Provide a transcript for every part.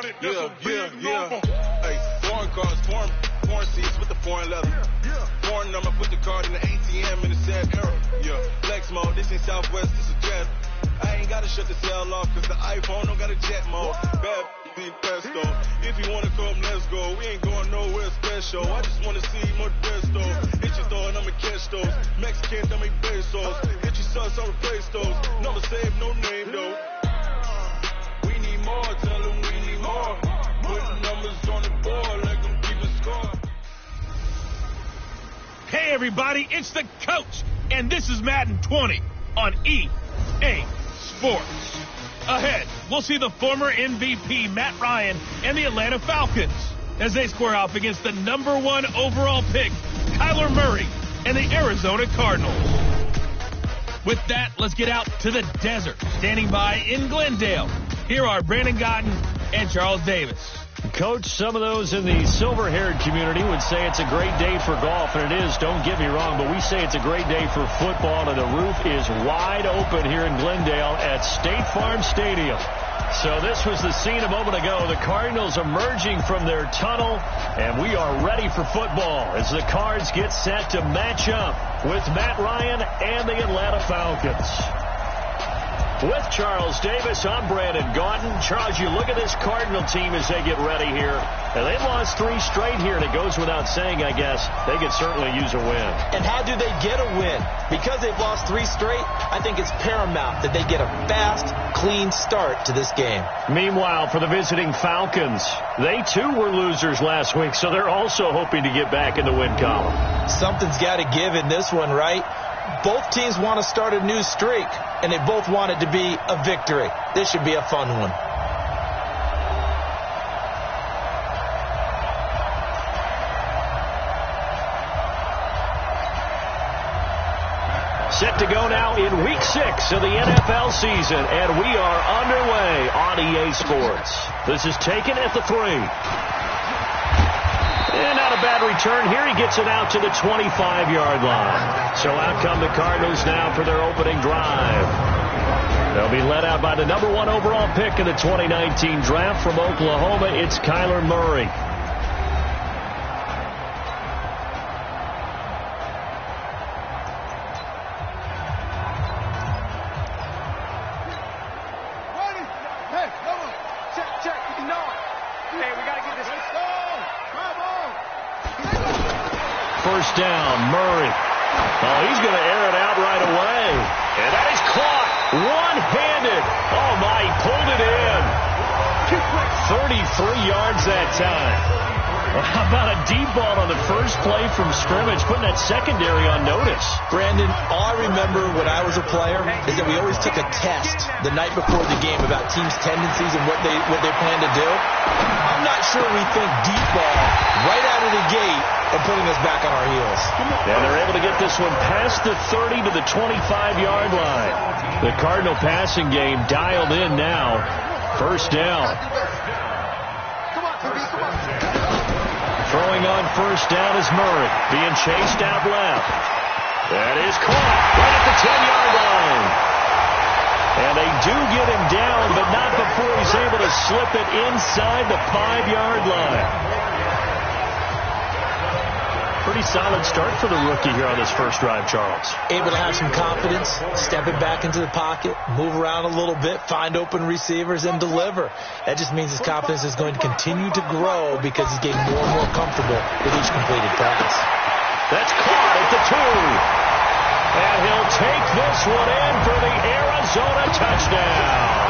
Hey, foreign cars, foreign seats with the foreign leather. Foreign number, put the card in the ATM in the sad era. Flex mode, this ain't Southwest, this is jet. I ain't gotta shut the cell off, cause the iPhone don't got a jet mode. Bad be pesto. If you wanna come, let's go. We ain't going nowhere special. I just wanna see more pesto. Hit your throw and I'ma catch those. Mexican, don't make pesos. Hit your sus, I'll replace those. Number save, no name though. We need more, tell them we need more. Putting numbers on the board, like them keep a score. Hey everybody, it's the coach, and this is Madden 20 on EA Sports. Ahead, we'll see the former MVP Matt Ryan and the Atlanta Falcons as they square off against the #1 overall pick, Kyler Murray, and the Arizona Cardinals. With that, let's get out to the desert. Standing by in Glendale, here are Brandon Gaudin and Charles Davis. Coach, some of those in the silver-haired community would say it's a great day for golf, and it is, don't get me wrong, but we say it's a great day for football, and the roof is wide open here in Glendale at State Farm Stadium. So this was the scene a moment ago. The Cardinals emerging from their tunnel, and we are ready for football as the Cards get set to match up with Matt Ryan and the Atlanta Falcons. With Charles Davis, I'm Brandon Gaudin. Charles, you look at this Cardinal team as they get ready here. And they've lost 3 straight here, and it goes without saying, I guess, they could certainly use a win. And how do they get a win? Because they've lost 3 straight, I think it's paramount that they get a fast, clean start to this game. Meanwhile, for the visiting Falcons, they too were losers last week, so they're also hoping to get back in the win column. Something's got to give in this one, right? Both teams want to start a new streak, and they both want it to be a victory. This should be a fun one. Set to go now in Week 6 of the NFL season, and we are underway on EA Sports. This is taken at the 3. And not a bad return here. He gets it out to the 25-yard line. So out come the Cardinals now for their opening drive. They'll be led out by the #1 overall pick in the 2019 draft from Oklahoma. It's Kyler Murray. First down, Murray. Oh, he's going to air it out right away. And that is caught one-handed. Oh, my, he pulled it in. 33 yards that time. How about a deep ball on the first play from scrimmage, putting that secondary on notice? Brandon, all I remember when I was a player is that we always took a test the night before the game about teams' tendencies and what they plan to do. I'm not sure we think deep ball right out of the gate and putting us back on our heels. And they're able to get this one past the 30 to the 25-yard line. The Cardinal passing game dialed in now. First down. Throwing on first down is Murray, being chased out left. That is caught right at the 10-yard line. And they do get him down, but not before he's able to slip it inside the 5-yard line. Pretty solid start for the rookie here on this first drive, Charles. Able to have some confidence, step it back into the pocket, move around a little bit, find open receivers, and deliver. That just means his confidence is going to continue to grow because he's getting more and more comfortable with each completed pass. That's caught at the 2. And he'll take this one in for the Arizona touchdown.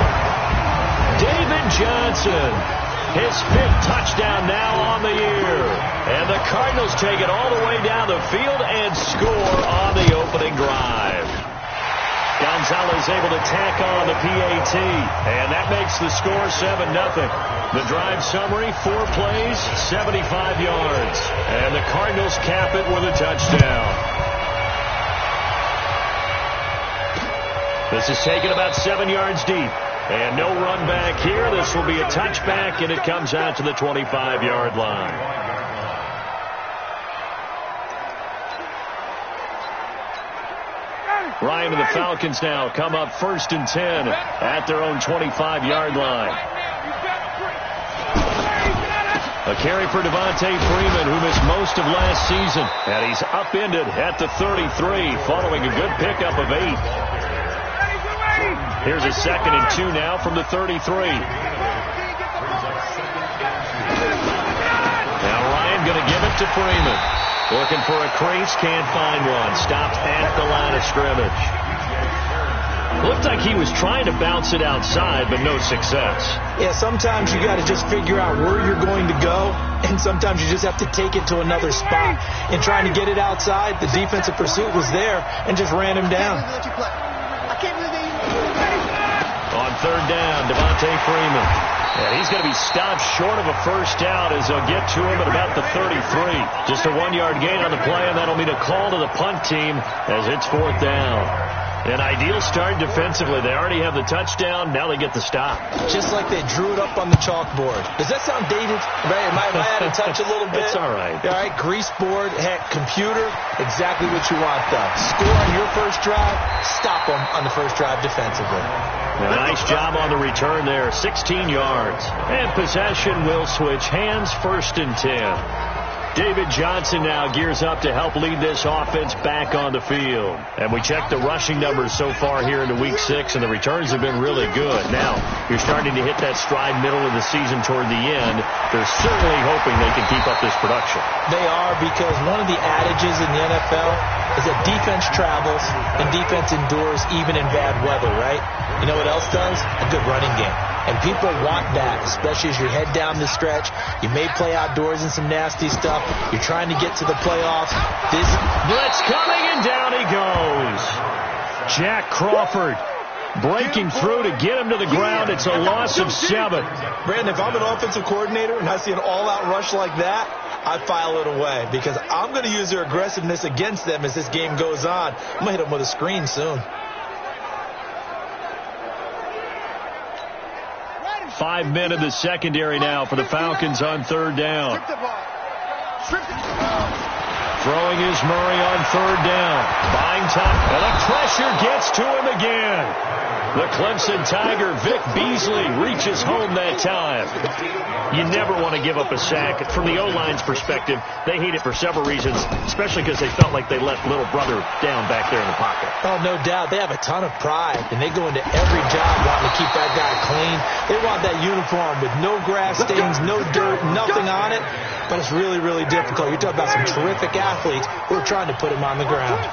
David Johnson, his 5th touchdown now on the year. And the Cardinals take it all the way down the field and score on the opening drive. Gonzalez able to tack on the PAT, and that makes the score 7-0. The drive summary, 4 plays, 75 yards. And the Cardinals cap it with a touchdown. This is taken about 7 yards deep. And no run back here. This will be a touchback, and it comes out to the 25-yard line. Ryan and the Falcons now come up 1st and 10 at their own 25-yard line. A carry for Devontae Freeman, who missed most of last season. And he's upended at the 33, following a good pickup of 8. Here's a 2nd and 2 now from the 33. Now Ryan going to give it to Freeman. Looking for a crease, can't find one. Stopped at the line of scrimmage. Looked like he was trying to bounce it outside, but no success. Yeah, sometimes you got to just figure out where you're going to go, and sometimes you just have to take it to another spot. In trying to get it outside, the defensive pursuit was there and just ran him down. On 3rd down, Devontae Freeman. And he's going to be stopped short of a first down as they'll get to him at about the 33. Just a 1-yard gain on the play, and that'll mean a call to the punt team as it's 4th down. An ideal start defensively. They already have the touchdown. Now they get the stop. Just like they drew it up on the chalkboard. Does that sound dated? Right? Am I out of touch a little bit? It's all right. All right, grease board, heck, computer, exactly what you want, though. Score on your first drive, stop them on the first drive defensively. A nice job on the return there. 16 yards. And possession will switch hands, 1st and 10. David Johnson now gears up to help lead this offense back on the field. And we check the rushing numbers so far here into Week 6, and the returns have been really good. Now, you're starting to hit that stride middle of the season toward the end. They're certainly hoping they can keep up this production. They are, because one of the adages in the NFL is that defense travels and defense endures even in bad weather, right? You know what else does? A good running game. And people want that, especially as you head down the stretch. You may play outdoors in some nasty stuff. You're trying to get to the playoffs. This blitz coming, and down he goes. Jack Crawford breaking through to get him to the ground. It's a loss of 7. Brandon, if I'm an offensive coordinator and I see an all-out rush like that, I file it away because I'm going to use their aggressiveness against them as this game goes on. I'm going to hit them with a screen soon. 5 men in the secondary now for the Falcons on 3rd down. Throwing is Murray on 3rd down. Buying time, and the pressure gets to him again. The Clemson Tiger, Vic Beasley, reaches home that time. You never want to give up a sack. From the O-line's perspective, they hate it for several reasons, especially because they felt like they let little brother down back there in the pocket. Oh, no doubt. They have a ton of pride, and they go into every job wanting to keep that guy clean. They want that uniform with no grass stains, no dirt, nothing on it. But it's really, really difficult. You're talking about some terrific athletes who are trying to put him on the ground.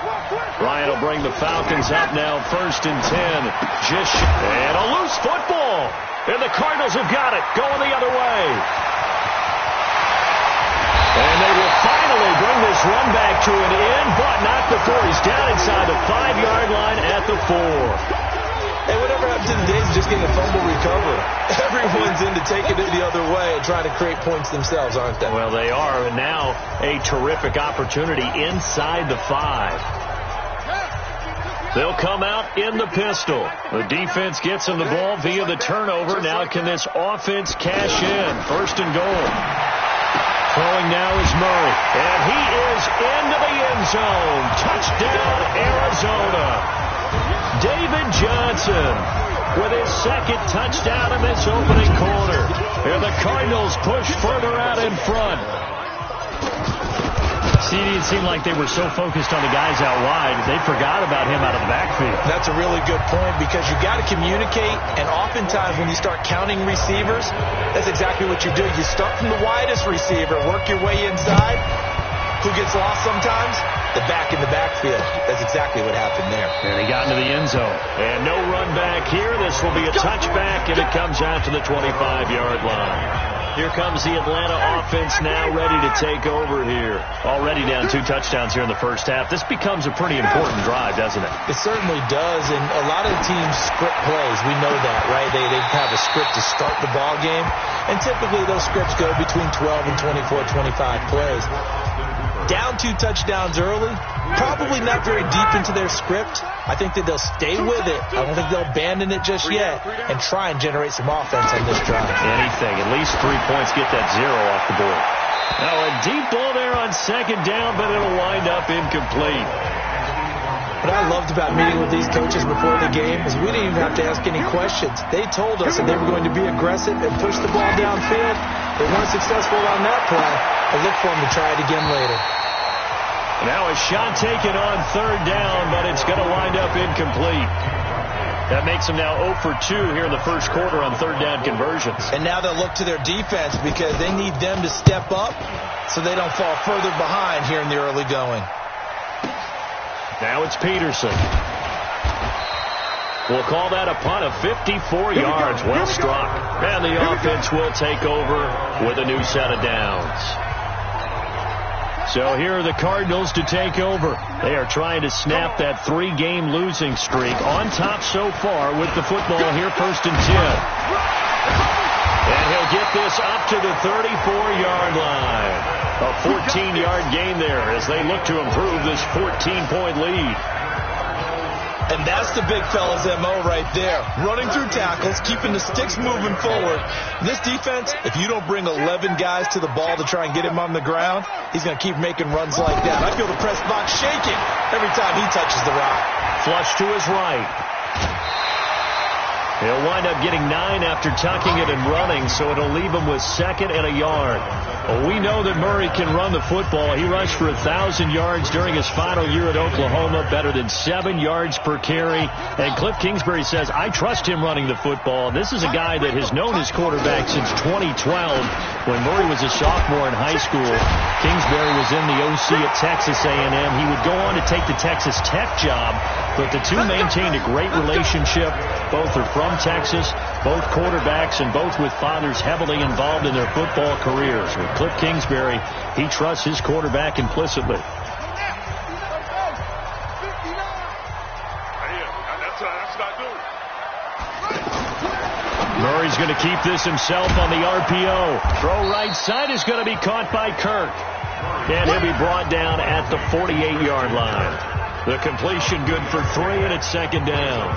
Ryan will bring the Falcons up now, 1st and 10. And a loose football. And the Cardinals have got it, going the other way. And they will finally bring this run back to an end, but not before he's down inside the 5-yard line at the 4. Hey, whatever happened to the days of just getting a fumble recovery? Everyone's into taking it the other way and trying to create points themselves, aren't they? Well, they are, and now a terrific opportunity inside the 5. They'll come out in the pistol. The defense gets them the ball via the turnover. Now can this offense cash in? 1st and goal. Throwing now is Murray, and he is into the end zone. Touchdown, Arizona. David Johnson with his 2nd touchdown in this opening quarter. And the Cardinals push further out in front. It seemed like they were so focused on the guys out wide, they forgot about him out of the backfield. That's a really good point because you got to communicate, and oftentimes when you start counting receivers, that's exactly what you do. You start from the widest receiver, work your way inside. Who gets lost sometimes? The back in the backfield. That's exactly what happened there. And he got into the end zone. And no run back here. This will be a touchback, and it comes out to the 25-yard line. Here comes the Atlanta offense now ready to take over here. Already down 2 touchdowns here in the first half. This becomes a pretty important drive, doesn't it? It certainly does, and a lot of the teams script plays. We know that, right? They have a script to start the ball game, and typically those scripts go between 12 and 24, 25 plays. Down 2 touchdowns early, probably not very deep into their script. I think that they'll stay with it. I don't think they'll abandon it just yet and try and generate some offense on this drive. Anything. At least 3 points, get that 0 off the board. Now a deep ball there on 2nd down, but it'll wind up incomplete. What I loved about meeting with these coaches before the game is we didn't even have to ask any questions. They told us that they were going to be aggressive and push the ball downfield. They weren't successful on that play, but look for them to try it again later. Now a shot taken on third down, but it's going to wind up incomplete. That makes them now 0 for 2 here in the first quarter on third down conversions. And now they'll look to their defense because they need them to step up so they don't fall further behind here in the early going. Now it's Peterson. We'll call that a punt of 54 yards. Well struck. And the offense will take over with a new set of downs. So here are the Cardinals to take over. They are trying to snap that 3-game losing streak. On top so far with the football here, 1st and 10. And he'll get this up to the 34-yard line. A 14-yard gain there as they look to improve this 14-point lead. And that's the big fella's MO right there. Running through tackles, keeping the sticks moving forward. This defense, if you don't bring 11 guys to the ball to try and get him on the ground, he's going to keep making runs like that. I feel the press box shaking every time he touches the rock. Flush to his right. He'll wind up getting 9 after tucking it and running, so it'll leave him with 2nd and a yard. Well, we know that Murray can run the football. He rushed for 1,000 yards during his final year at Oklahoma, better than 7 yards per carry. And Cliff Kingsbury says, I trust him running the football. This is a guy that has known his quarterback since 2012 when Murray was a sophomore in high school. Kingsbury was in the OC at Texas A&M. He would go on to take the Texas Tech job, but the two maintained a great relationship. Both are from Texas, both quarterbacks, and both with fathers heavily involved in their football careers. With Cliff Kingsbury, he trusts his quarterback implicitly. Murray's going to keep this himself on the RPO. Throw right side is going to be caught by Kirk. And he'll be brought down at the 48-yard line. The completion good for 3, and it's 2nd down.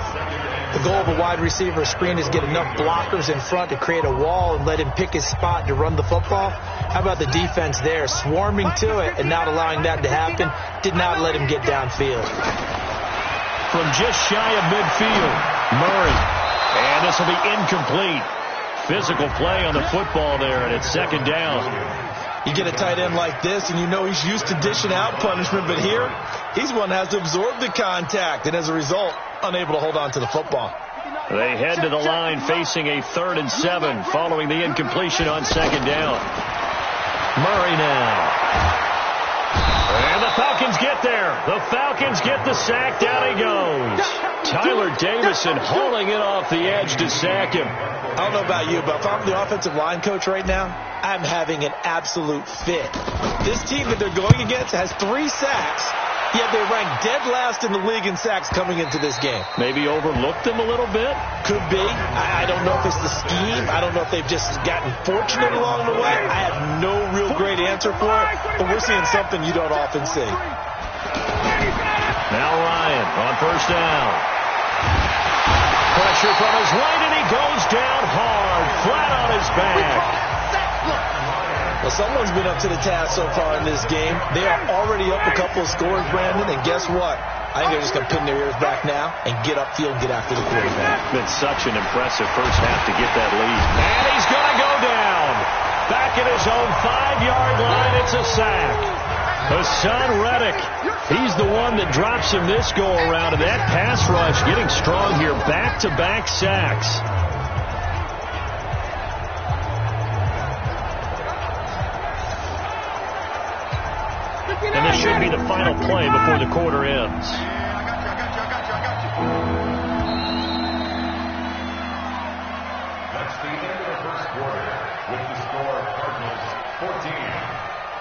The goal of a wide receiver screen is get enough blockers in front to create a wall and let him pick his spot to run the football. How about the defense there, swarming to it and not allowing that to happen? Did not let him get downfield. From just shy of midfield, Murray. And this will be incomplete. Physical play on the football there, and it's 2nd down. You get a tight end like this, and you know he's used to dishing out punishment, but here, he's one that has to absorb the contact, and as a result, unable to hold on to the football. They head to the line facing a 3rd and 7 following the incompletion on 2nd down. Murray now. And the Falcons get there. The Falcons get the sack. Down he goes. Tyler Davison hauling it off the edge to sack him. I don't know about you, but if I'm the offensive line coach right now, I'm having an absolute fit. This team that they're going against has 3 sacks, yet they rank dead last in the league in sacks coming into this game. Maybe overlooked them a little bit? Could be. I don't know if it's the scheme. I don't know if they've just gotten fortunate along the way. I have no real great answer for it, but we're seeing something you don't often see. Now Ryan on 1st down. Pressure from his right, and he goes down hard, flat on his back. Well, someone's been up to the task so far in this game. They are already up a couple of scores, Brandon, and guess what? I think they're just going to pin their ears back now and get upfield and get after the quarterback. Been such an impressive first half to get that lead. And he's going to go down. Back at his own 5-yard line, it's a sack. Hassan Reddick, he's the one that drops him this go-around, and that pass rush getting strong here. Back-to-back sacks. And this should be the final play before the quarter ends. That's the end of the first quarter with the score Cardinals 14,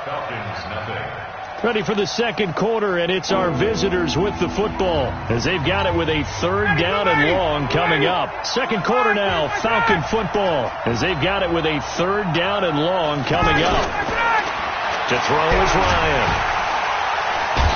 Falcons nothing. Ready for the second quarter, and it's our visitors with the football as they've got it with a 3rd down and long coming up. Second quarter now, Falcon football as they've got it with a 3rd down and long coming up. To throw is Ryan.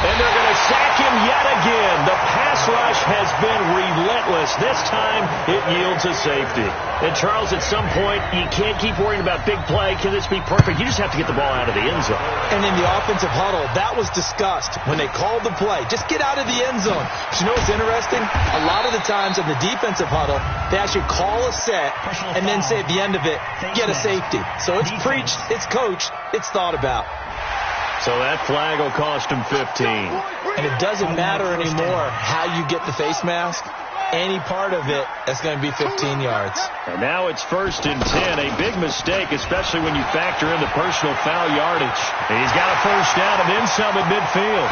And they're going to sack him yet again. The pass rush has been relentless. This time, it yields a safety. And, Charles, at some point, you can't keep worrying about big play. Can this be perfect? You just have to get the ball out of the end zone. And in the offensive huddle, that was discussed when they called the play. Just get out of the end zone. But you know what's interesting? A lot of the times in the defensive huddle, they actually call a set and then say at the end of it, get a safety. So it's preached, it's coached, it's thought about. So that flag will cost him 15. And it doesn't matter anymore how you get the face mask. Any part of it, that's going to be 15 yards. And now it's 1st and 10. A big mistake, especially when you factor in the personal foul yardage. And he's got a first down and then some at midfield.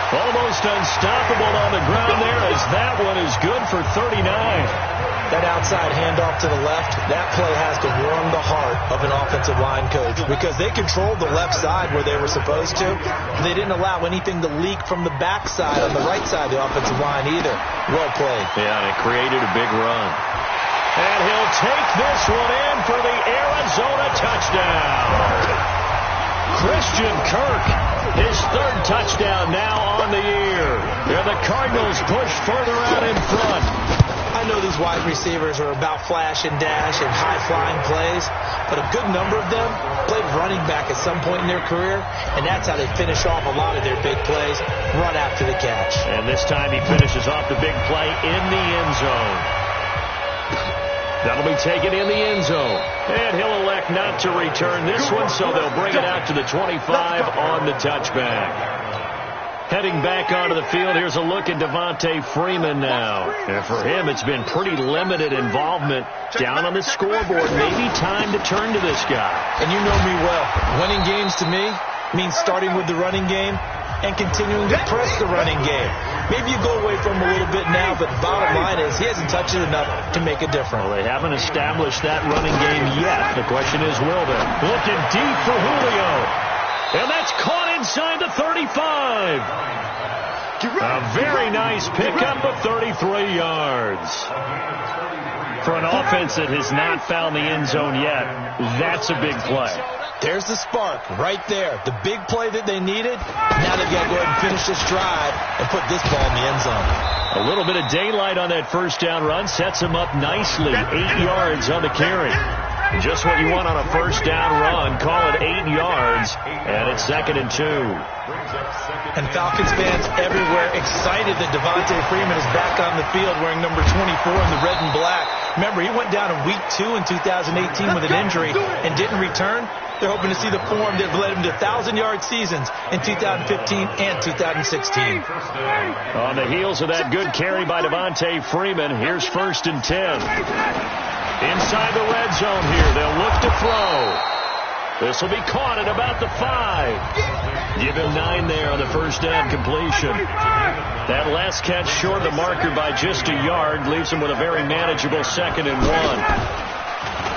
Almost unstoppable on the ground there as that one is good for 39. That outside handoff to the left, that play has to warm the heart of an offensive line coach because they controlled the left side where they were supposed to. They didn't allow anything to leak from the backside on the right side of the offensive line either. Well played. Yeah, and it created a big run. And he'll take this one in for the Arizona touchdown. Christian Kirk, his 3rd touchdown now on the year. And the Cardinals push further out in front. I know these wide receivers are about flash and dash and high-flying plays, but a good number of them played running back at some point in their career, and that's how they finish off a lot of their big plays, run after the catch. And this time he finishes off the big play in the end zone. That'll be taken in the end zone. And he'll elect not to return this one, so they'll bring it out to the 25 on the touchback. Heading back onto the field, here's a look at Devontae Freeman now. And for him, it's been pretty limited involvement down on the scoreboard. Maybe time to turn to this guy. And you know me well. Winning games to me means starting with the running game and continuing to press the running game. Maybe you go away from him a little bit now, but the bottom line is he hasn't touched it enough to make a difference. Well, they haven't established that running game yet. The question is, will they? Looking deep for Julio. And that's caught inside the 35. A very nice pickup of 33 yards. For an offense that has not found the end zone yet, that's a big play. There's the spark right there. The big play that they needed. Now they've got to go ahead and finish this drive and put this ball in the end zone. A little bit of daylight on that first down run sets him up nicely. 8 yards on the carry. Just what you want on a first down run. Call it 8 yards, and it's 2nd and 2. And Falcons fans everywhere excited that Devontae Freeman is back on the field wearing number 24 in the red and black. Remember, he went down in week 2 in 2018 with an injury and didn't return. They're hoping to see the form that led him to 1,000-yard seasons in 2015 and 2016. On the heels of that good carry by Devontae Freeman, here's 1st and 10. Inside the red zone here, they'll look to throw. This will be caught at about the 5. Give him 9 there on the first down completion. That last catch short of the marker by just a yard leaves him with a very manageable 2nd and 1.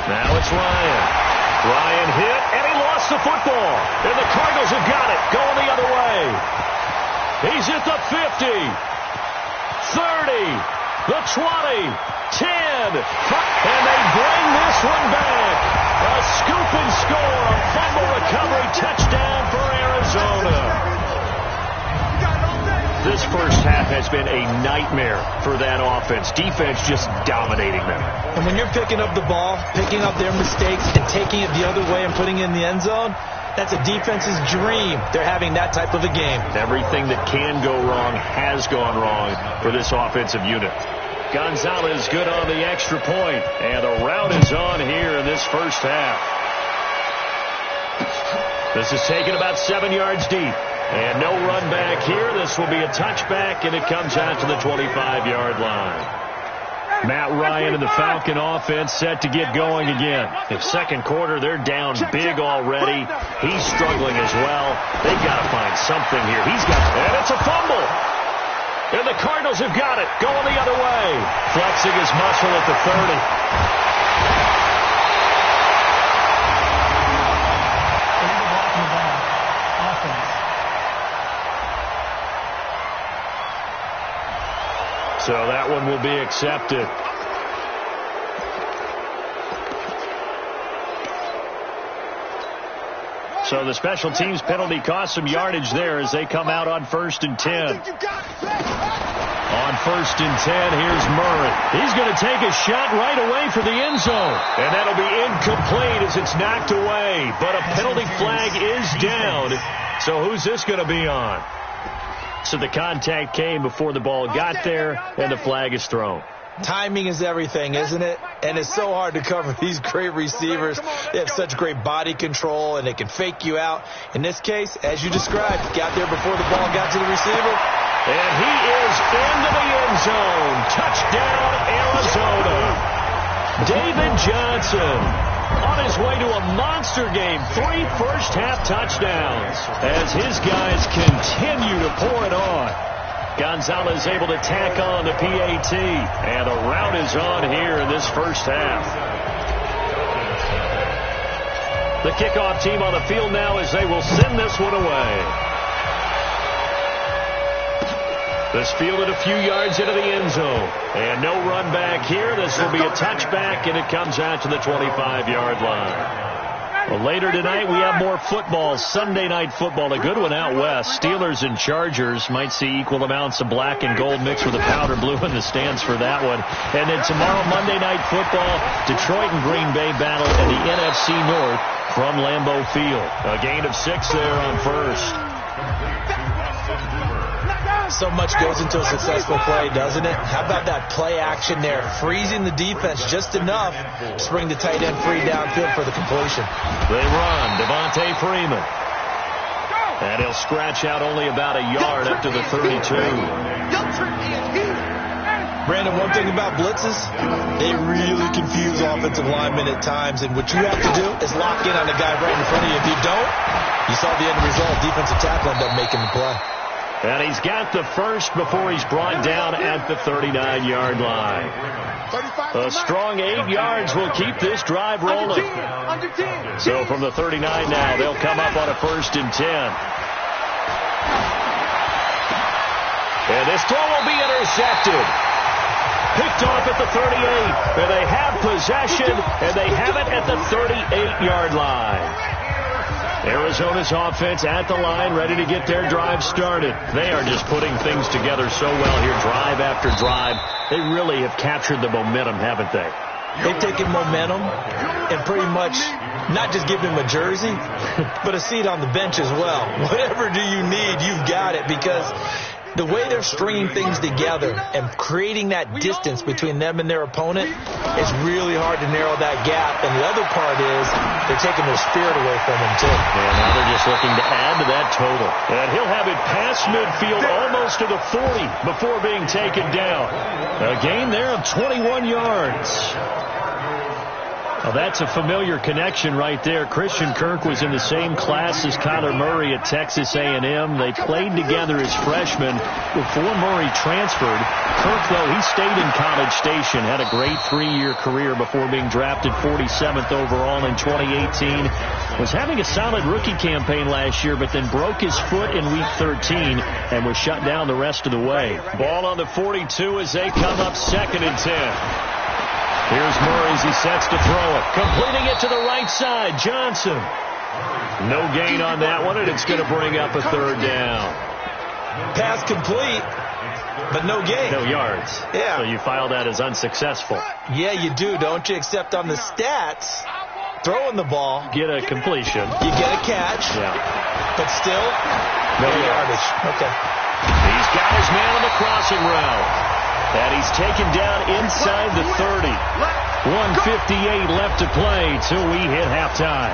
Now it's Ryan. Ryan hit, and he lost the football. And the Cardinals have got it, going the other way. He's at the 50, 30, the 20, 10, and they bring this one back. A scoop and score, a fumble recovery touchdown for Arizona. This first half has been a nightmare for that offense. Defense just dominating them. And when you're picking up the ball, picking up their mistakes, and taking it the other way and putting it in the end zone, that's a defense's dream. They're having that type of a game. Everything that can go wrong has gone wrong for this offensive unit. Gonzalez good on the extra point, and the route is on here in this first half. This is taken about 7 yards deep, and no run back here. This will be a touchback, and it comes out to the 25-yard line. Matt Ryan and the Falcon offense set to get going again. In second quarter, they're down big already. He's struggling as well. They've got to find something here. And it's a fumble. And the Cardinals have got it, going the other way. Flexing his muscle at the 30. So that one will be accepted. So the special teams penalty cost some yardage there as they come out on 1st and 10. On 1st and 10, here's Murray. He's going to take a shot right away for the end zone. And that'll be incomplete as it's knocked away. But a penalty flag is down. So who's this going to be on? So the contact came before the ball got there, and the flag is thrown. Timing is everything, isn't it? And it's so hard to cover these great receivers. They have such great body control, and they can fake you out. In this case, as you described, got there before the ball got to the receiver. And he is into the end zone. Touchdown, Arizona. David Johnson on his way to a monster game. 3 first-half touchdowns as his guys continue to pour it on. Gonzalez able to tack on the PAT. And a rout is on here in this first half. The kickoff team on the field now as they will send this one away. This fielded a few yards into the end zone. And no run back here. This will be a touchback, and it comes out to the 25-yard line. Well, later tonight, we have more football. Sunday night football, a good one out west. Steelers and Chargers might see equal amounts of black and gold mixed with a powder blue in the stands for that one. And then tomorrow, Monday night football, Detroit and Green Bay battle in the NFC North from Lambeau Field. A gain of 6 there on first. So much goes into a successful play, doesn't it? How about that play action there? Freezing the defense just enough to bring the tight end free downfield for the completion. They run. Devontae Freeman. And he'll scratch out only about a yard up to the 32. Brandon, one thing about blitzes, they really confuse offensive linemen at times. And what you have to do is lock in on the guy right in front of you. If you don't, you saw the end result. Defensive tackle ended up making the play. And he's got the first before he's brought down at the 39-yard line. A strong 8 yards will keep this drive rolling. So from the 39 now, they'll come up on a 1st and 10. And this throw will be intercepted. Picked off at the 38. And they have possession, and they have it at the 38-yard line. Arizona's offense at the line, ready to get their drive started. They are just putting things together so well here, drive after drive. They really have captured the momentum, haven't they? They've taken momentum and pretty much not just give them a jersey, but a seat on the bench as well. Whatever do you need, you've got it, because the way they're stringing things together and creating that distance between them and their opponent is really hard to narrow that gap. And the other part is they're taking their spirit away from them, too. And now they're just looking to add to that total. And he'll have it past midfield almost to the 40 before being taken down. A gain there of 21 yards. Well, that's a familiar connection right there. Christian Kirk was in the same class as Kyler Murray at Texas A&M. They played together as freshmen before Murray transferred. Kirk, though, he stayed in College Station, had a great 3-year career before being drafted 47th overall in 2018. Was having a solid rookie campaign last year, but then broke his foot in Week 13 and was shut down the rest of the way. Ball on the 42 as they come up 2nd and 10. Here's Murray as he sets to throw it. Completing it to the right side. Johnson. No gain on that one, and it's going to bring up a 3rd down. Pass complete, but no gain. No yards. Yeah. So you file that as unsuccessful. Yeah, you do, don't you? Except on the stats, throwing the ball. Get a completion. You get a catch. Yeah. But still, no yardage. Okay. He's got his man on the crossing route. And he's taken down inside the 30. 1:58 left to play till we hit halftime.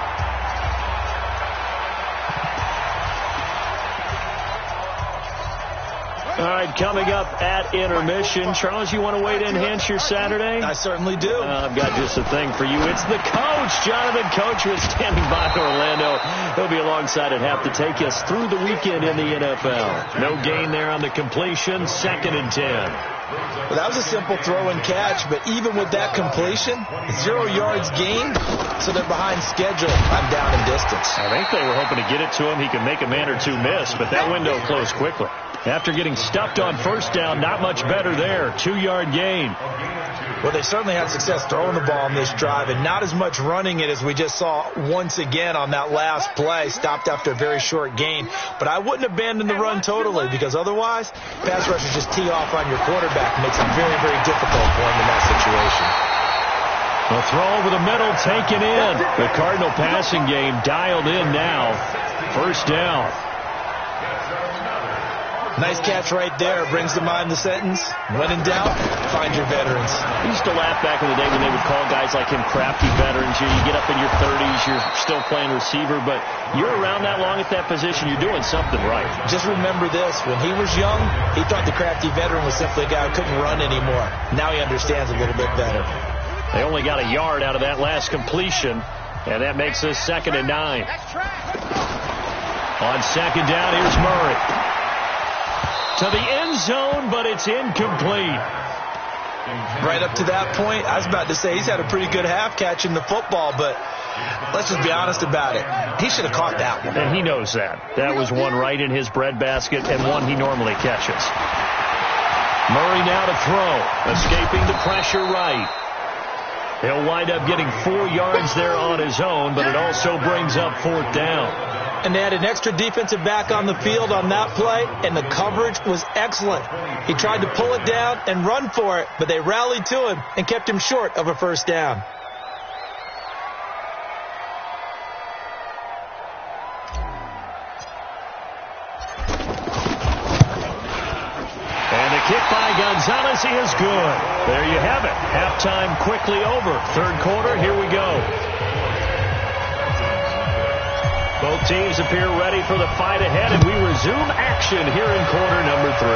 All right, coming up at intermission. Charles, you want to wait to enhance your Saturday? I certainly do. I've got just a thing for you. It's the coach, Jonathan Coachman, standing by in Orlando. He'll be alongside at half to take us through the weekend in the NFL. No gain there on the completion. 2nd and 10. Well, that was a simple throw and catch, but even with that completion, 0 yards gained, so they're behind schedule. I'm down in distance. I think they were hoping to get it to him. He could make a man or two miss, but that window closed quickly. After getting stuffed on first down, not much better there. 2-yard gain. Well, they certainly had success throwing the ball on this drive and not as much running it as we just saw once again on that last play. Stopped after a very short gain. But I wouldn't abandon the run totally, because otherwise, pass rushers just tee off on your quarterback and makes it very, very difficult for him in that situation. A throw over the middle, taken in. The Cardinal passing game dialed in now. First down. Nice catch right there. Brings to mind the sentence, when in doubt, find your veterans. I used to laugh back in the day when they would call guys like him crafty veterans. You get up in your 30s, you're still playing receiver, but you're around that long at that position, you're doing something right. Just remember this. When he was young, he thought the crafty veteran was simply a guy who couldn't run anymore. Now he understands a little bit better. They only got a yard out of that last completion, and that makes this 2nd and 9. On second down, here's Murray. To the end zone, but it's incomplete. Right up to that point, I was about to say he's had a pretty good half catching the football, but let's just be honest about it. He should have caught that one. And he knows that. That was one right in his breadbasket and one he normally catches. Murray now to throw, escaping the pressure right. He'll wind up getting 4 yards there on his own, but it also brings up 4th down. And they had an extra defensive back on the field on that play, and the coverage was excellent. He tried to pull it down and run for it, but they rallied to him and kept him short of a first down. And the kick by Gonzalez is good. There you have it. Halftime quickly over. Third quarter, here we go. Both teams appear ready for the fight ahead, and we resume action here in quarter number 3.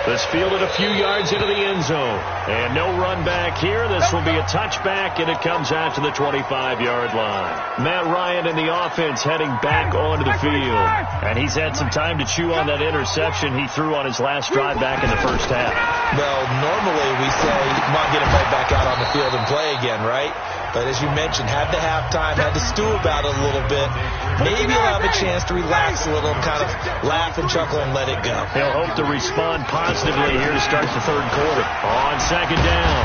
This fielded a few yards into the end zone. And no run back here. This will be a touchback, and it comes out to the 25-yard line. Matt Ryan and the offense heading back onto the field. And he's had some time to chew on that interception he threw on his last drive back in the first half. Well, normally we say, come on, get him right back out on the field and play again, right? But as you mentioned, had the halftime, had to stew about it a little bit. Maybe he'll have a chance to relax a little, kind of laugh and chuckle and let it go. He'll hope to respond positively here to start the third quarter. On second down,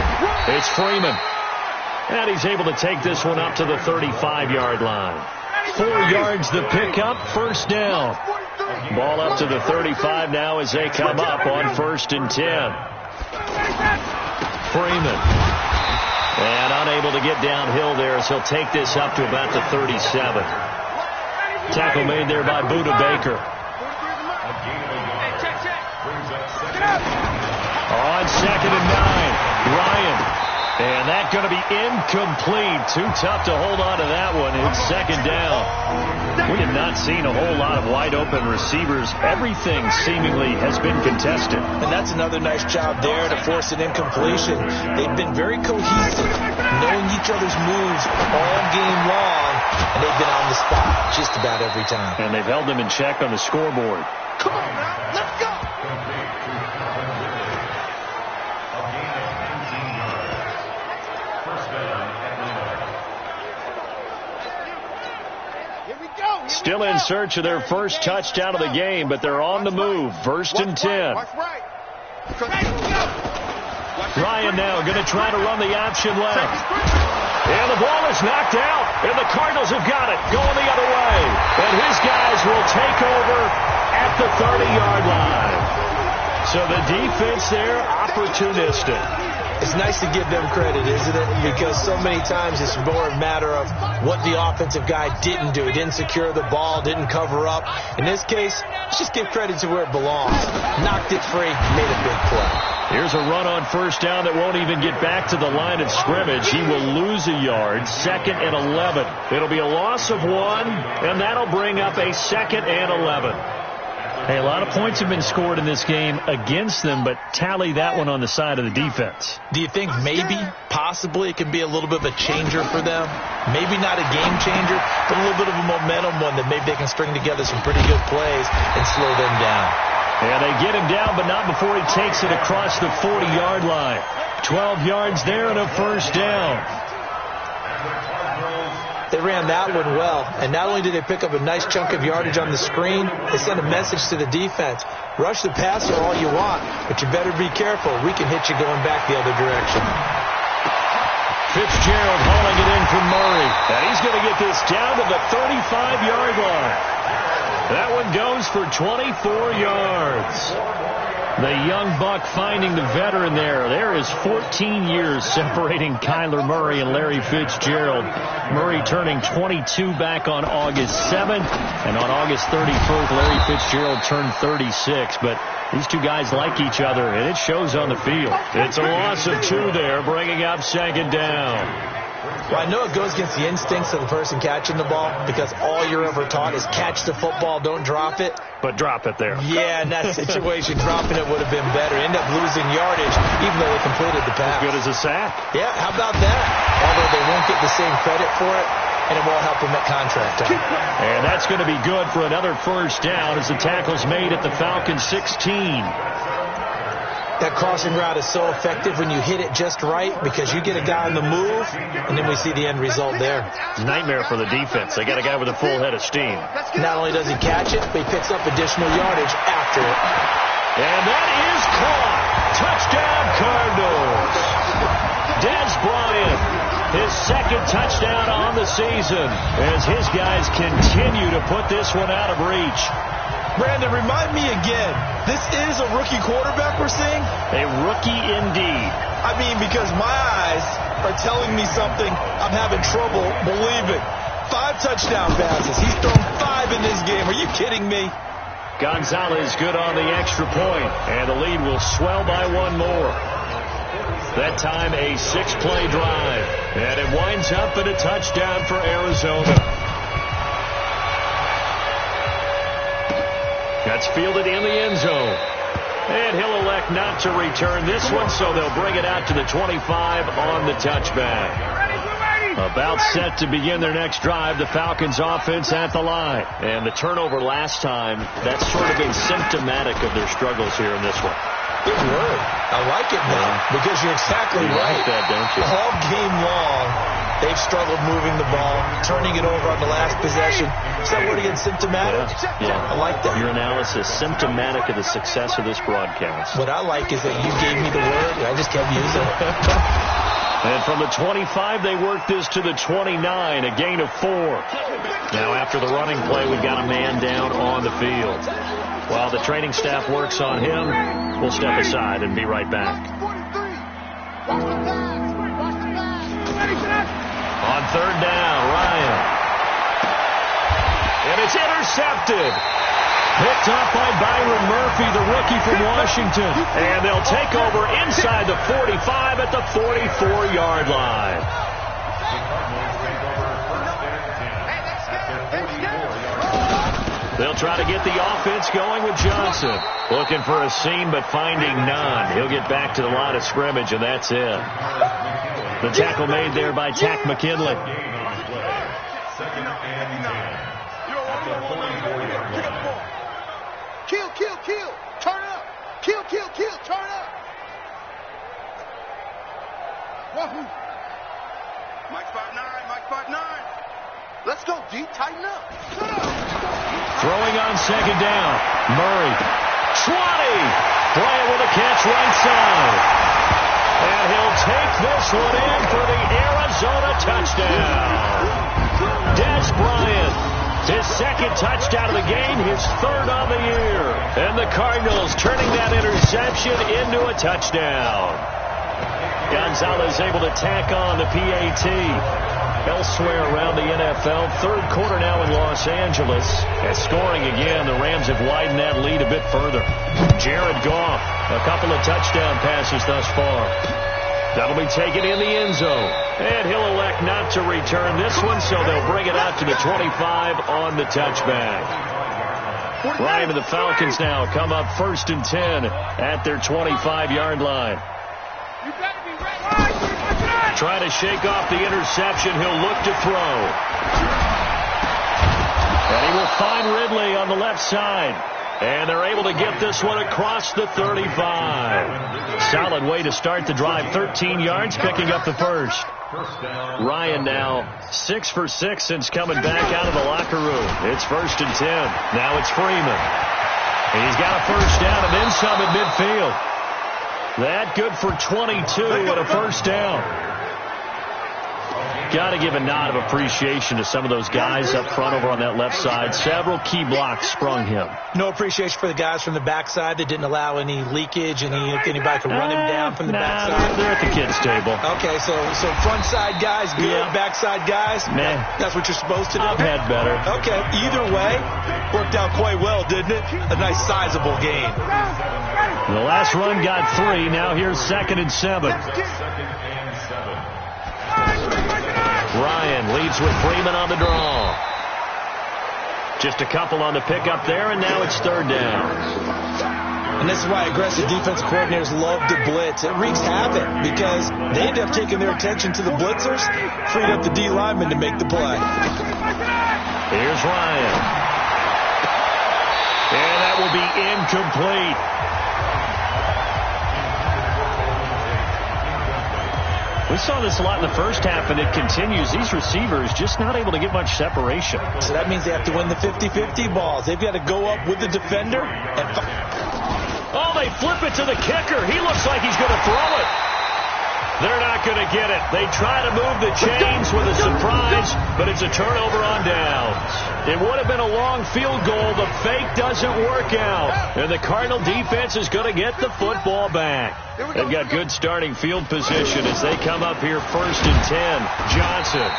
it's Freeman. And he's able to take this one up to the 35-yard line. 4 yards the pickup, first down. Ball up to the 35 now as they come up on 1st and 10. Freeman. And unable to get downhill there, so he'll take this up to about the 37. Tackle made there by Buda Baker. On second and 9, Ryan. And that's going to be incomplete. Too tough to hold on to that one. It's second down. We have not seen a whole lot of wide-open receivers. Everything seemingly has been contested. And that's another nice job there to force an incompletion. They've been very cohesive, knowing each other's moves all game long, and they've been on the spot just about every time. And they've held them in check on the scoreboard. Come on now, let's go. Still in search of their first touchdown of the game, but they're on the move. 1st and 10. Ryan now going to try to run the option left. And the ball is knocked out, and the Cardinals have got it going the other way. And his guys will take over at the 30-yard line. So the defense there, opportunistic. It's nice to give them credit, isn't it? Because so many times it's more a matter of what the offensive guy didn't do. He didn't secure the ball, didn't cover up. In this case, let's just give credit to where it belongs. Knocked it free, made a big play. Here's a run on first down that won't even get back to the line of scrimmage. He will lose a yard. 2nd and 11. It'll be a loss of 1, and that'll bring up a 2nd and 11. Hey, a lot of points have been scored in this game against them, but tally that one on the side of the defense. Do you think maybe, possibly, it could be a little bit of a changer for them? Maybe not a game changer, but a little bit of a momentum one that maybe they can string together some pretty good plays and slow them down. And they get him down, but not before he takes it across the 40-yard line. 12 yards there and a first down. They ran that one well, and not only did they pick up a nice chunk of yardage on the screen, they sent a message to the defense. Rush the passer all you want, but you better be careful. We can hit you going back the other direction. Fitzgerald hauling it in from Murray, and he's going to get this down to the 35-yard line. That one goes for 24 yards. The young buck finding the veteran there. There is 14 years separating Kyler Murray and Larry Fitzgerald. Murray turning 22 back on August 7th, and on August 31st, Larry Fitzgerald turned 36. But these two guys like each other, and it shows on the field. It's a loss of 2 there, bringing up second down. Well, I know it goes against the instincts of the person catching the ball because all you're ever taught is catch the football, don't drop it. But drop it there. Yeah, in that situation, dropping it would have been better. End up losing yardage, even though they completed the pass. As good as a sack. Yeah, how about that? Although they won't get the same credit for it, and it won't help them at contract time. And that's going to be good for another first down as the tackle's made at the Falcons 16. That crossing route is so effective when you hit it just right because you get a guy on the move, and then we see the end result there. Nightmare for the defense. They got a guy with a full head of steam. Not only does he catch it, but he picks up additional yardage after it. And that is caught. Touchdown, Cardinals. Dez Bryant, his second touchdown on the season as his guys continue to put this one out of reach. Brandon, remind me again, this is a rookie quarterback we're seeing? A rookie indeed. I mean, because my eyes are telling me something I'm having trouble believing. 5 touchdown passes. He's thrown 5 in this game. Are you kidding me? Gonzalez good on the extra point, and the lead will swell by 1 more. That time a 6-play drive, and it winds up in a touchdown for Arizona. That's fielded in the end zone. And he'll elect not to return this one, so they'll bring it out to the 25 on the touchback. About set to begin their next drive, the Falcons offense at the line. And the turnover last time, that's sort of been symptomatic of their struggles here in this one. Good word. I like it now because you're exactly right. Like that, don't you? All game long, they've struggled moving the ball, turning it over on the last possession. Is that word again, symptomatic? Yeah. I like that. Your analysis, symptomatic of the success of this broadcast. What I like is that you gave me the word, and I just kept using it. And from the 25, they work this to the 29, a gain of 4. Now, after the running play, we've got a man down on the field. While the training staff works on him, we'll step aside and be right back. On third down, Ryan. And it's intercepted. Picked up by Byron Murphy, the rookie from Washington. And they'll take over inside the 45 at the 44-yard line. They'll try to get the offense going with Johnson. Looking for a seam, but finding none. He'll get back to the line of scrimmage, and that's it. The tackle made there by Tack McKinley. Kill, kill, kill. Turn up. Kill, kill, kill. Turn up. Wahoo. Mike 5'9", Mike 5'9". Let's go, D. Tighten up. Throwing on second down. Murray. 20. Bryant with a catch right side. And he'll take this one in for the Arizona touchdown. Dez Bryant. His second touchdown of the game, his third on the year. And the Cardinals turning that interception into a touchdown. Gonzalez able to tack on the PAT. Elsewhere around the NFL, third quarter now in Los Angeles. And scoring again, the Rams have widened that lead a bit further. Jared Goff, a couple of touchdown passes thus far. That'll be taken in the end zone. And he'll elect not to return this one, so they'll bring it out to the 25 on the touchback. Ryan and the Falcons now come up 1st and 10 at their 25-yard line. Trying to shake off the interception. He'll look to throw. And he will find Ridley on the left side. And they're able to get this one across the 35. Solid way to start the drive. 13 yards, picking up the first. First down. Ryan now 6 for 6 since coming back out of the locker room. It's 1st and 10. Now it's Freeman. And he's got a first down and then some at midfield. That good for 22 and a first down. Got to give a nod of appreciation to some of those guys up front over on that left side. Several key blocks sprung him. No appreciation for the guys from the backside that didn't allow any leakage, anybody could run him down from the backside. They're at the kids' table. Okay, so front side guys good, Yeah. backside guys, Nah. that's what you're supposed to do? I've had better. Okay, either way, worked out quite well, didn't it? A nice sizable gain. The last run got 3. Now here's 2nd and 7. Ryan leads with Freeman on the draw. Just a couple on the pickup there, and now it's 3rd down. And this is why aggressive defensive coordinators love to blitz. It wreaks havoc because they end up taking their attention to the blitzers, freed up the D lineman to make the play. Here's Ryan. And that will be incomplete. We saw this a lot in the first half, and it continues. These receivers just not able to get much separation. So that means they have to win the 50-50 balls. They've got to go up with the defender. Oh, they flip it to the kicker. He looks like he's going to throw it. They're not going to get it. They try to move the chains with a surprise, but it's a turnover on downs. It would have been a long field goal. The fake doesn't work out, and the Cardinal defense is going to get the football back. They've got good starting field position as they come up here 1st and 10. Johnson.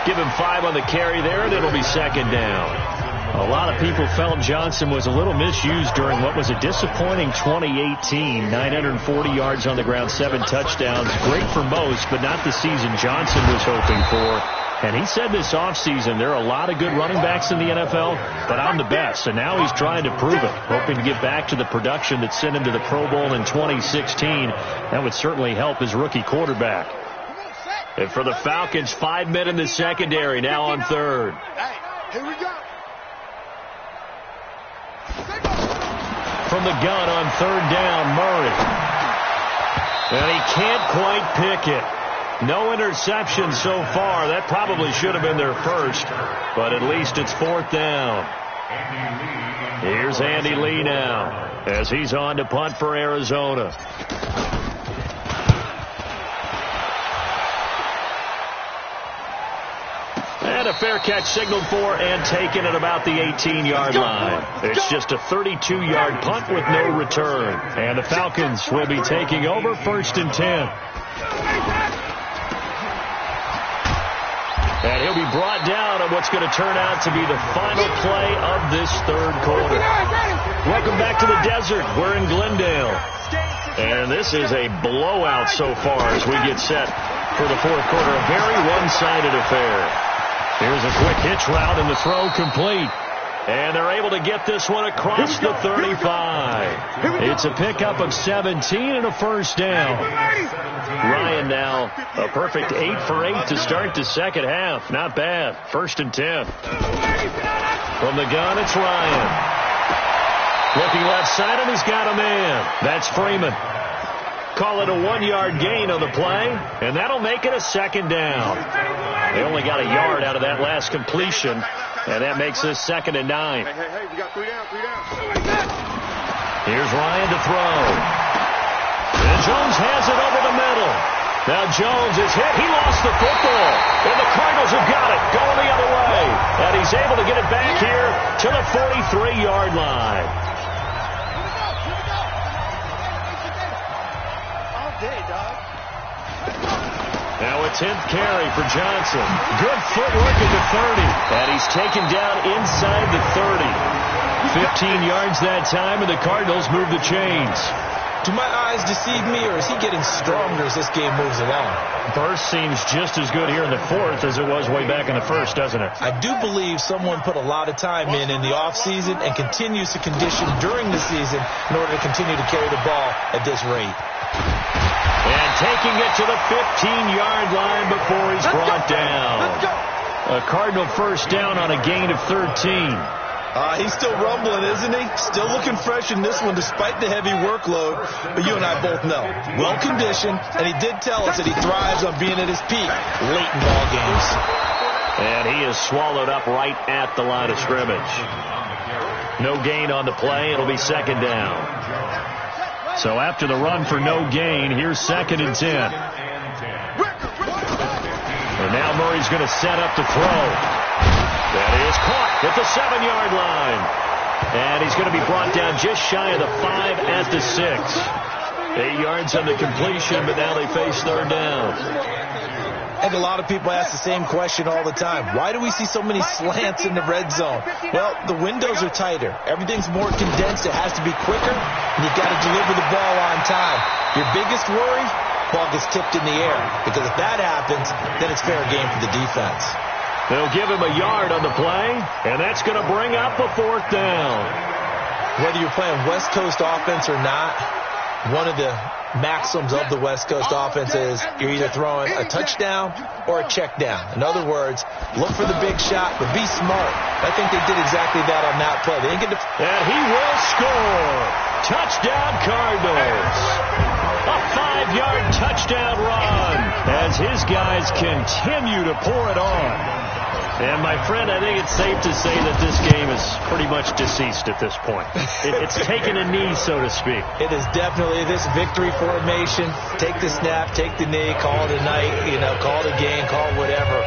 Give him 5 on the carry there, and it'll be 2nd down. A lot of people felt Johnson was a little misused during what was a disappointing 2018. 940 yards on the ground, 7 touchdowns. Great for most, but not the season Johnson was hoping for. And he said this offseason, there are a lot of good running backs in the NFL, but I'm the best. And now he's trying to prove it, hoping to get back to the production that sent him to the Pro Bowl in 2016. That would certainly help his rookie quarterback. And for the Falcons, 5 men in the secondary, now on 3rd. Here we go. From the gun on 3rd down, Murray. And he can't quite pick it. No interceptions so far. That probably should have been their first, but at least it's 4th down. Here's Andy Lee now as he's on to punt for Arizona. And a fair catch signaled for and taken at about the 18-yard line. It's just a 32-yard punt with no return. And the Falcons will be taking over 1st and 10. And he'll be brought down on what's going to turn out to be the final play of this 3rd quarter. Welcome back to the desert. We're in Glendale. And this is a blowout so far as we get set for the 4th quarter. A very one-sided affair. Here's a quick hitch route and the throw complete. And they're able to get this one across the 35. It's a pickup of 17 and a first down. Ryan now a perfect 8 for 8 to start the second half. Not bad. 1st and 10. From the gun, it's Ryan. Looking left side, and he's got a man. That's Freeman. Call it a 1-yard gain on the play, and that'll make it a 2nd down. They only got a yard out of that last completion, and that makes this 2nd and 9. Hey, we got 3 down. Here's Ryan to throw. And Jones has it over the middle. Now Jones is hit. He lost the football, and the Cardinals have got it going the other way. And he's able to get it back here to the 43-yard line. Now a 10th carry for Johnson. Good footwork at the 30. And he's taken down inside the 30. 15 yards that time, and the Cardinals move the chains. Do my eyes deceive me, or is he getting stronger as this game moves along? Burst seems just as good here in the 4th as it was way back in the 1st, doesn't it? I do believe someone put a lot of time in the offseason and continues to condition during the season in order to continue to carry the ball at this rate. And taking it to the 15-yard line before he's brought down. A Cardinal first down on a gain of 13. He's still rumbling, isn't he? Still looking fresh in this one despite the heavy workload. But you and I both know, well-conditioned, and he did tell us that he thrives on being at his peak late in ball games. And he is swallowed up right at the line of scrimmage. No gain on the play. It'll be second down. So after the run for no gain, here's 2nd and 10. And now Murray's going to set up to throw. That is caught at the 7-yard line. And he's going to be brought down just shy of the 5 at the 6. 8 yards on the completion, but now they face third down. I think a lot of people ask the same question all the time. Why do we see so many slants in the red zone? Well, the windows are tighter. Everything's more condensed. It has to be quicker, and you've got to deliver the ball on time. Your biggest worry? Ball gets tipped in the air. Because if that happens, then it's fair game for the defense. They'll give him a yard on the play, and that's going to bring up a 4th down. Whether you're playing West Coast offense or not, one of the maxims of the West Coast offense is you're either throwing a touchdown or a check down. In other words, look for the big shot, but be smart. I think they did exactly that on that play. They didn't get and he will score. Touchdown Cardinals. A 5-yard touchdown run as his guys continue to pour it on. And, my friend, I think it's safe to say that this game is pretty much deceased at this point. It's taken a knee, so to speak. It is definitely this victory formation. Take the snap, take the knee, call it a night, call it a game, call it whatever.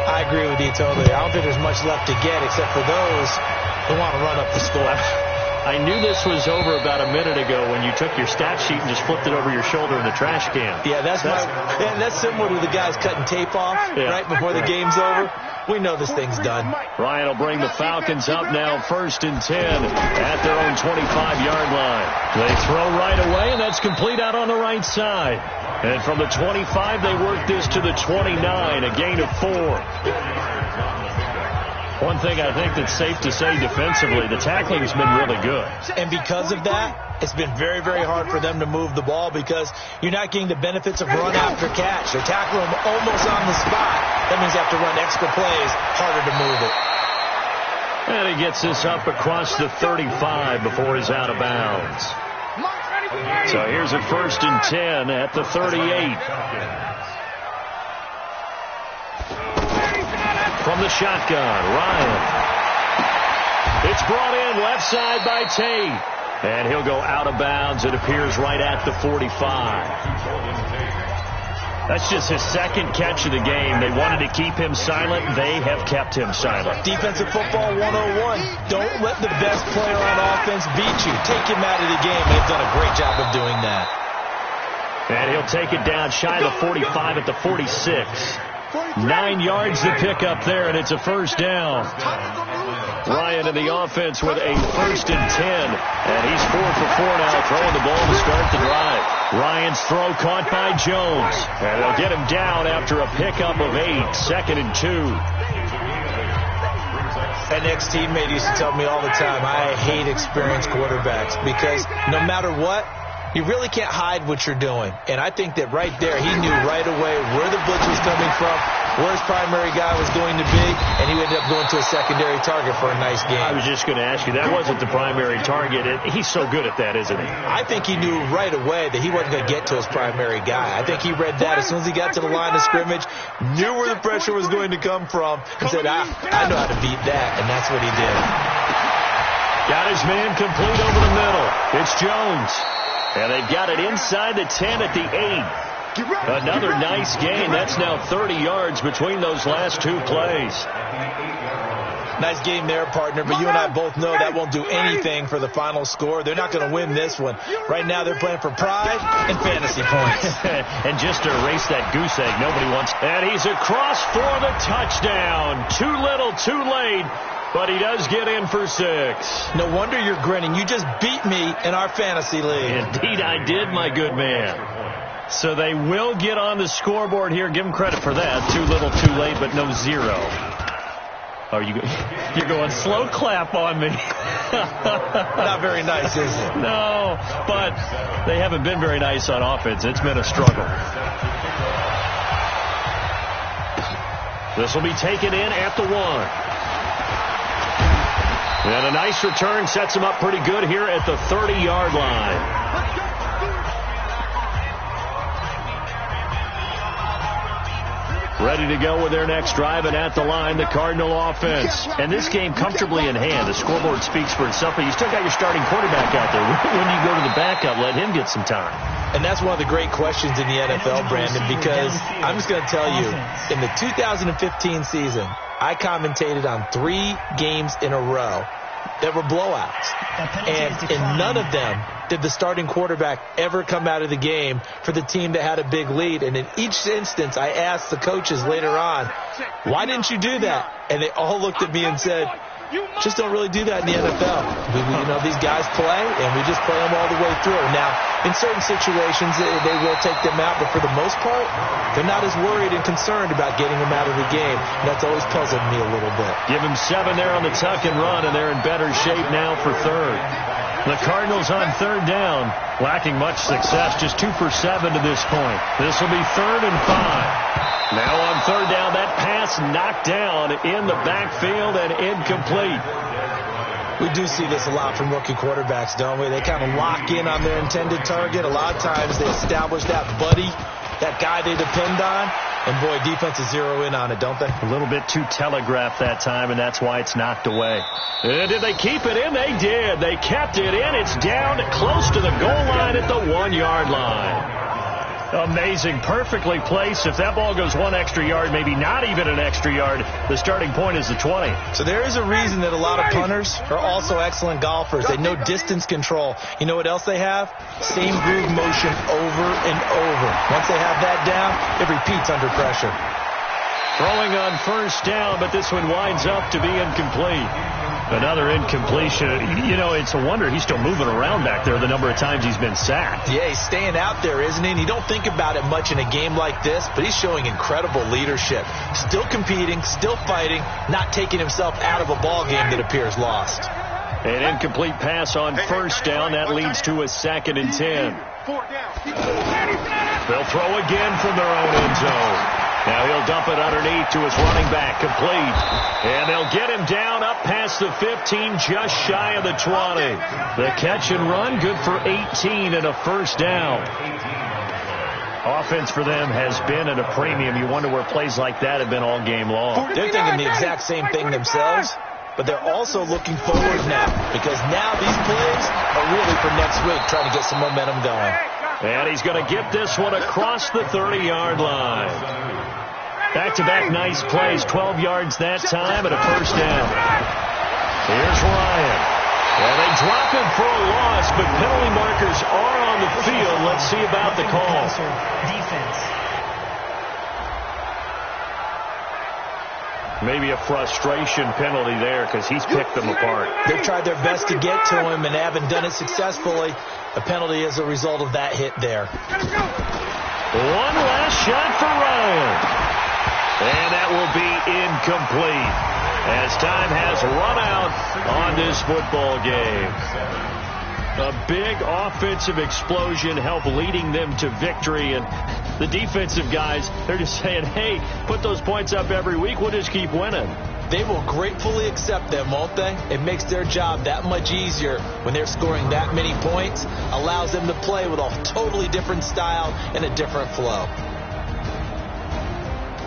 I agree with you totally. I don't think there's much left to get except for those who want to run up the score. I knew this was over about a minute ago when you took your stat sheet and just flipped it over your shoulder in the trash can. Yeah, that's similar to the guys cutting tape off right before the game's over. We know this thing's done. Ryan will bring the Falcons up now 1st and 10 at their own 25-yard line. They throw right away, and that's complete out on the right side. And from the 25, they work this to the 29, a gain of 4. One thing I think that's safe to say defensively, the tackling's been really good. And because of that, it's been very, very hard for them to move the ball because you're not getting the benefits of run after catch. They're tackling them almost on the spot. That means you have to run extra plays, harder to move it. And he gets this up across the 35 before he's out of bounds. So here's a 1st and 10 at the 38. From the shotgun, Ryan. It's brought in left side by Tate. And he'll go out of bounds. It appears right at the 45. That's just his 2nd catch of the game. They wanted to keep him silent. They have kept him silent. Defensive football 101. Don't let the best player on offense beat you. Take him out of the game. They've done a great job of doing that. And he'll take it down shy of the 45 at the 46. 9 yards to pick up there, and it's a 1st down. Ryan in the offense with a 1st and 10. And he's 4 for 4 now, throwing the ball to start the drive. Ryan's throw caught by Jones. And they'll get him down after a pickup of 8. 2nd and 2. An ex-teammate used to tell me all the time, I hate experienced quarterbacks because no matter what, you really can't hide what you're doing. And I think that right there, he knew right away where the blitz was coming from, where his primary guy was going to be, and he ended up going to a secondary target for a nice game. I was just going to ask you, that wasn't the primary target. He's so good at that, isn't he? I think he knew right away that he wasn't going to get to his primary guy. I think he read that as soon as he got to the line of scrimmage, knew where the pressure was going to come from, and said, I know how to beat that, and that's what he did. Got his man complete over the middle. It's Jones. And they've got it inside the 10 at the 8. Another nice gain. That's now 30 yards between those last 2 plays. Nice game there, partner, but you and I both know that won't do anything for the final score. They're not going to win this one. Right now they're playing for pride and fantasy points. And just to erase that goose egg, nobody wants. And he's across for the touchdown. Too little, too late. But he does get in for 6. No wonder you're grinning. You just beat me in our fantasy league. Indeed I did, my good man. So they will get on the scoreboard here. Give them credit for that. Too little, too late, but no 0. Oh, you're going slow clap on me. Not very nice, is it? No, but they haven't been very nice on offense. It's been a struggle. This will be taken in at the 1. And a nice return sets him up pretty good here at the 30-yard line. Ready to go with their next drive, and at the line, the Cardinal offense. And this game comfortably in hand. The scoreboard speaks for itself, but you still got your starting quarterback out there. When do you go to the backup, let him get some time? And that's one of the great questions in the NFL, Brandon, because I'm just going to tell you, in the 2015 season, I commentated on 3 games in a row that were blowouts. And in none of them did the starting quarterback ever come out of the game for the team that had a big lead. And in each instance, I asked the coaches later on, why didn't you do that? And they all looked at me and said, just don't really do that in the NFL. These guys play, and we just play them all the way through. Now, in certain situations, they will take them out, but for the most part, they're not as worried and concerned about getting them out of the game. And that's always puzzled me a little bit. Give him 7 there on the tuck and run, and they're in better shape now for third. The Cardinals on third down, lacking much success, just 2 for 7 to this point. This will be 3rd and 5. Now on third down, that pass knocked down in the backfield and incomplete. We do see this a lot from rookie quarterbacks, don't we? They kind of lock in on their intended target. A lot of times they establish that buddy, that guy they depend on. And, boy, defenses zero in on it, don't they? A little bit too telegraphed that time, and that's why it's knocked away. Did they keep it in? They did. They kept it in. It's down close to the goal line at the 1-yard line. Amazing. Perfectly placed. If that ball goes 1 extra yard, maybe not even an extra yard, the starting point is the 20. So there is a reason that a lot of punters are also excellent golfers. They know distance control. You know what else they have? Same groove motion over and over. Once they have that down, it repeats under pressure. Throwing on first down, but this one winds up to be incomplete. Another incompletion. It's a wonder he's still moving around back there the number of times he's been sacked. Yeah, he's staying out there, isn't he? And you don't think about it much in a game like this, but he's showing incredible leadership. Still competing, still fighting, not taking himself out of a ball game that appears lost. An incomplete pass on first down. That leads to a 2nd and 10. They'll throw again from their own end zone. Now he'll dump it underneath to his running back, complete. And they'll get him down up past the 15, just shy of the 20. The catch and run, good for 18 and a first down. Offense for them has been at a premium. You wonder where plays like that have been all game long. They're thinking the exact same thing themselves, but they're also looking forward now, because now these plays are really for next week, trying to get some momentum going. And he's going to get this one across the 30-yard line. Back-to-back nice plays, 12 yards that time and a first down. Here's Ryan. Well, they drop him for a loss, but penalty markers are on the field. Let's see about the call. Maybe a frustration penalty there because he's picked them apart. They've tried their best to get to him and haven't done it successfully. A penalty as a result of that hit there. One last shot for Ryan. And that will be incomplete as time has run out on this football game. A big offensive explosion helped leading them to victory. And the defensive guys, they're just saying, hey, put those points up every week. We'll just keep winning. They will gratefully accept them, won't they? It makes their job that much easier when they're scoring that many points. Allows them to play with a totally different style and a different flow.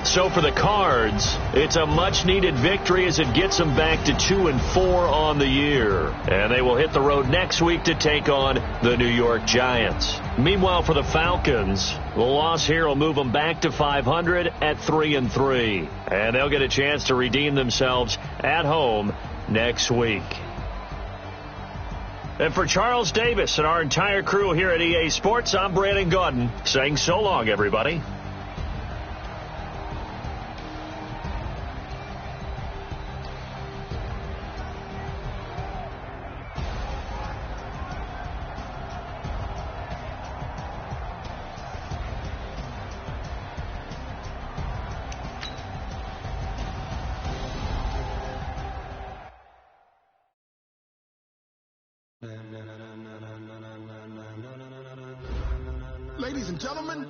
So for the Cards, it's a much-needed victory as it gets them back to 2-4 on the year. And they will hit the road next week to take on the New York Giants. Meanwhile, for the Falcons, the loss here will move them back to 500 at 3-3. And they'll get a chance to redeem themselves at home next week. And for Charles Davis and our entire crew here at EA Sports, I'm Brandon Gaudin saying so long, everybody. Ladies and gentlemen,